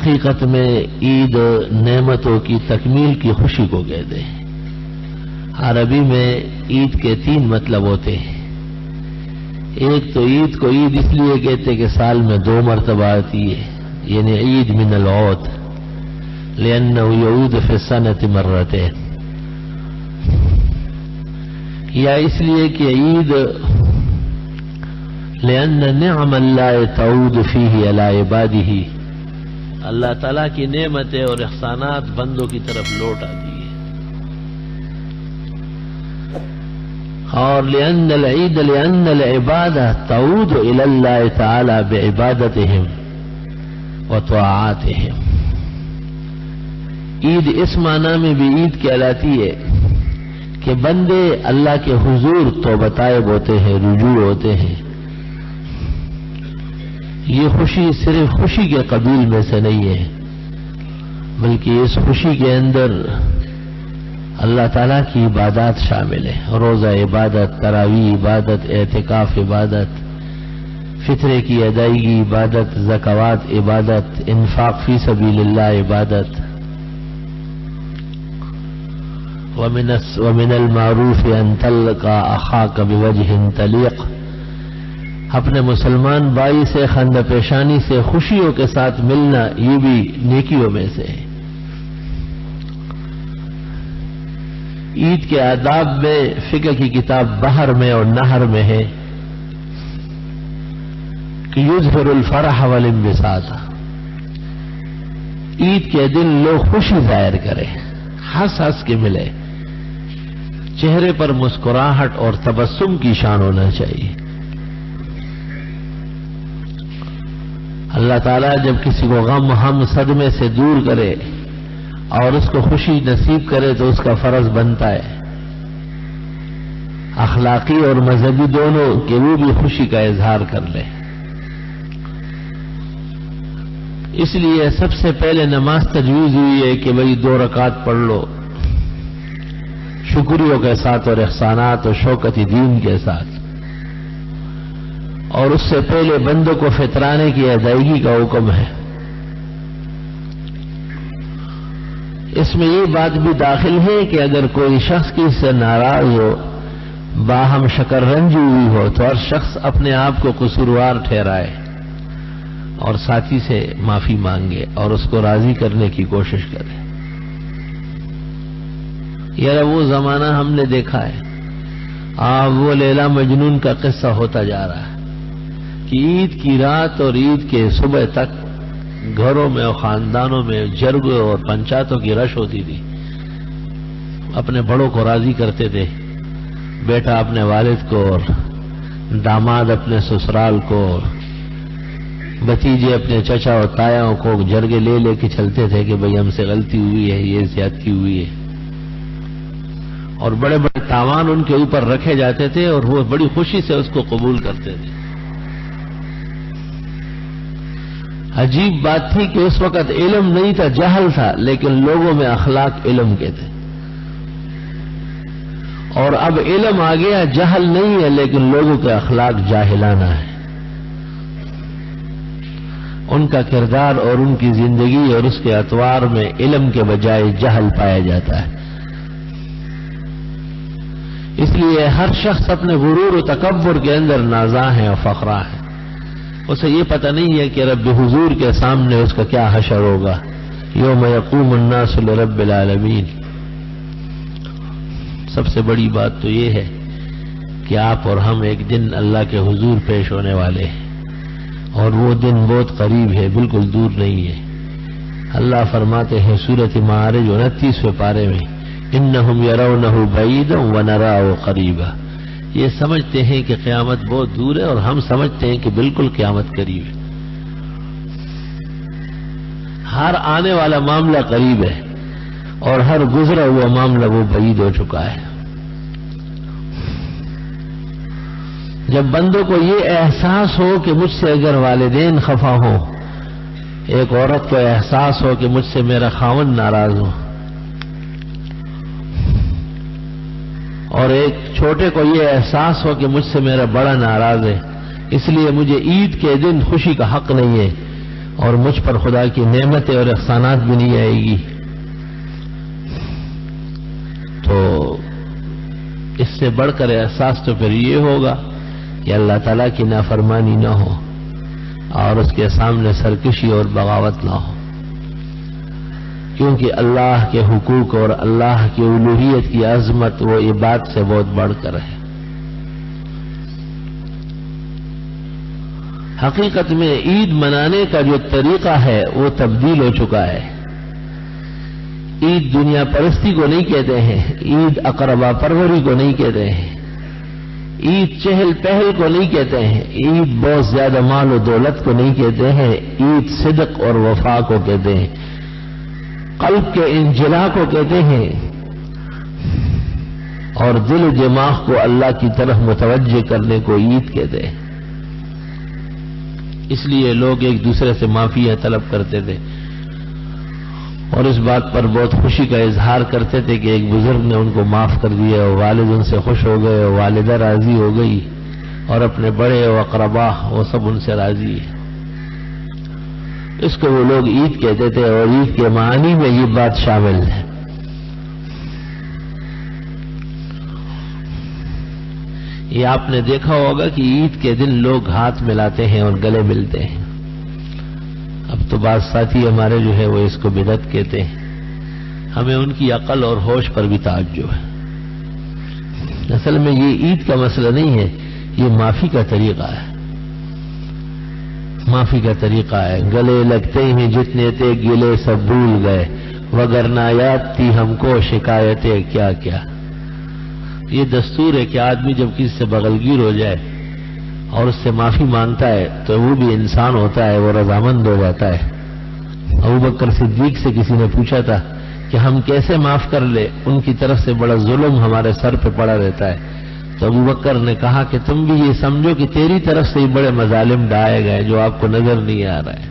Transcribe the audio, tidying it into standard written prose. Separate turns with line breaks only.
حقیقت میں عید نعمتوں کی تکمیل کی خوشی کو کہتے ہیں۔ عربی میں عید کے 3 مطلب ہوتے ہیں۔ ایک تو عید کو عید اس لیے کہتے کہ سال میں 2 مرتبہ آتی ہے، یعنی عید من العود، لأنه يعود في السنة مرتين، یا اس لیے کہ عید لأن نعم اللہ تعود فیہ علی عبادہ، اللہ تعالیٰ کی نعمتیں اور احسانات بندوں کی طرف لوٹ آتی ہے، اور لأن العید لأن العبادہ تعود الی اللہ تعالی بعبادتہم وطاعاتہم۔ عید اس معنی میں بھی عید کہلاتی ہے کہ بندے اللہ کے حضور توبہ طائب ہوتے ہیں، رجوع ہوتے ہیں۔ یہ خوشی صرف خوشی کے قبیل میں سے نہیں ہے، بلکہ اس خوشی کے اندر اللہ تعالیٰ کی عبادات شامل ہیں، روزہ عبادت، تراویح عبادت، اعتکاف عبادت، فطرے کی ادائیگی عبادت، زکوات عبادت، انفاق فی سبیل اللہ عبادت۔ ومن المعروف ان تلقى اخاك بوجه طليق، اپنے مسلمان بھائی سے خندہ پیشانی سے خوشیوں کے ساتھ ملنا یہ بھی نیکیوں میں سے ہے۔ عید کے آداب میں فقہ کی کتاب بحر میں اور نہر میں ہے کہ یظہر الفرح والانبساط، عید کے دن لوگ خوشی ظاہر کریں، ہنس ہنس کے ملے، چہرے پر مسکراہٹ اور تبسم کی شان ہونا چاہیے۔ اللہ تعالیٰ جب کسی کو غم ہم صدمے سے دور کرے اور اس کو خوشی نصیب کرے تو اس کا فرض بنتا ہے اخلاقی اور مذہبی دونوں کہ وہ بھی خوشی کا اظہار کر لے۔ اس لیے سب سے پہلے نماز تجویز ہوئی ہے کہ بھئی 2 رکعت پڑھ لو شکریوں کے ساتھ اور احسانات اور شوکت دین کے ساتھ، اور اس سے پہلے بندوں کو فطرانے کی ادائیگی کا حکم ہے۔ اس میں یہ بات بھی داخل ہے کہ اگر کوئی شخص کسی سے ناراض ہو، باہم شکر رنج ہوئی ہو، تو ہر شخص اپنے آپ کو قصوروار ٹھہرائے اور ساتھی سے معافی مانگے اور اس کو راضی کرنے کی کوشش کرے۔ یار وہ زمانہ ہم نے دیکھا ہے، وہ لیلا مجنون کا قصہ ہوتا جا رہا ہے کہ عید کی رات اور عید کے صبح تک گھروں میں اور خاندانوں میں جرگوں اور پنچایتوں کی رش ہوتی تھی۔ اپنے بڑوں کو راضی کرتے تھے، بیٹا اپنے والد کو اور داماد اپنے سسرال کو، بھتیجے اپنے چچا اور تایاؤں کو جرگے لے لے کے چلتے تھے کہ بھئی ہم سے غلطی ہوئی ہے، یہ زیادتی ہوئی ہے، اور بڑے بڑے تاوان ان کے اوپر رکھے جاتے تھے اور وہ بڑی خوشی سے اس کو قبول کرتے تھے۔ عجیب بات تھی کہ اس وقت علم نہیں تھا، جہل تھا، لیکن لوگوں میں اخلاق علم کے تھے، اور اب علم آ گیا، جہل نہیں ہے لیکن لوگوں کے اخلاق جاہلانہ ہیں۔ ان کا کردار اور ان کی زندگی اور اس کے اطوار میں علم کے بجائے جہل پایا جاتا ہے۔ اس لیے ہر شخص اپنے غرور و تکبر کے اندر نازاں ہے اور فخراں ہے، اسے یہ پتہ نہیں ہے کہ رب حضور کے سامنے اس کا کیا حشر ہوگا، یوم یقوم الناس لرب العالمین۔ سب سے بڑی بات تو یہ ہے کہ آپ اور ہم ایک دن اللہ کے حضور پیش ہونے والے ہیں، اور وہ دن بہت قریب ہے، بالکل دور نہیں ہے۔ اللہ فرماتے ہیں سورۃ معارج 29ویں پارے میں، انہم یرونہ بعیدا ونراہ قریبا، یہ سمجھتے ہیں کہ قیامت بہت دور ہے اور ہم سمجھتے ہیں کہ بالکل قیامت قریب ہے۔ ہر آنے والا معاملہ قریب ہے اور ہر گزرا ہوا معاملہ وہ بعید ہو چکا ہے۔ جب بندوں کو یہ احساس ہو کہ مجھ سے اگر والدین خفا ہوں، ایک عورت کو احساس ہو کہ مجھ سے میرا خاوند ناراض ہو، اور ایک چھوٹے کو یہ احساس ہو کہ مجھ سے میرا بڑا ناراض ہے، اس لیے مجھے عید کے دن خوشی کا حق نہیں ہے، اور مجھ پر خدا کی نعمتیں اور احسانات بھی نہیں آئے گی، تو اس سے بڑھ کر احساس تو پھر یہ ہوگا کہ اللہ تعالیٰ کی نافرمانی نہ ہو اور اس کے سامنے سرکشی اور بغاوت نہ ہو، کیونکہ اللہ کے حقوق اور اللہ کی الوہیت کی عظمت وہ عبادت سے بہت بڑھ کر ہے۔ حقیقت میں عید منانے کا جو طریقہ ہے وہ تبدیل ہو چکا ہے۔ عید دنیا پرستی کو نہیں کہتے ہیں، عید اقربا پروری کو نہیں کہتے ہیں، عید چہل پہل کو نہیں کہتے ہیں، عید بہت زیادہ مال و دولت کو نہیں کہتے ہیں، عید صدق اور وفا کو کہتے ہیں، قلب کے انجلا کو کہتے ہیں، اور دل و دماغ کو اللہ کی طرف متوجہ کرنے کو عید کہتے ہیں۔ اس لیے لوگ ایک دوسرے سے معافیاں طلب کرتے تھے اور اس بات پر بہت خوشی کا اظہار کرتے تھے کہ ایک بزرگ نے ان کو معاف کر دیا، اور والد ان سے خوش ہو گئے، اور والدہ راضی ہو گئی، اور اپنے بڑے و اقربا وہ سب ان سے راضی ہے۔ اس کو وہ لوگ عید کہتے تھے، اور عید کے معنی میں یہ بات شامل ہے۔ یہ آپ نے دیکھا ہوگا کہ عید کے دن لوگ ہاتھ ملاتے ہیں اور گلے ملتے ہیں۔ اب تو بعض ساتھی ہمارے جو ہے وہ اس کو بدعت کہتے ہیں، ہمیں ان کی عقل اور ہوش پر بھی تعجب ہے۔ اصل میں یہ عید کا مسئلہ نہیں ہے، یہ معافی کا طریقہ ہے، معافی کا طریقہ ہے۔ گلے لگتے ہیں جتنے تھے گلے سب بھول گئے، وگرنہ یاد تھی ہم کو شکایتیں کیا کیا۔ یہ دستور ہے کہ آدمی جب کسی سے بغلگیر ہو جائے اور اس سے معافی مانگتا ہے تو وہ بھی انسان ہوتا ہے، وہ رضامند ہو جاتا ہے۔ ابوبکر صدیق سے کسی نے پوچھا تھا کہ ہم کیسے معاف کر لیں، ان کی طرف سے بڑا ظلم ہمارے سر پہ پڑا رہتا ہے۔ تو ابوبکر نے کہا کہ تم بھی یہ سمجھو کہ تیری طرف سے ہی بڑے مظالم ڈھائے گئے جو آپ کو نظر نہیں آ رہا ہے۔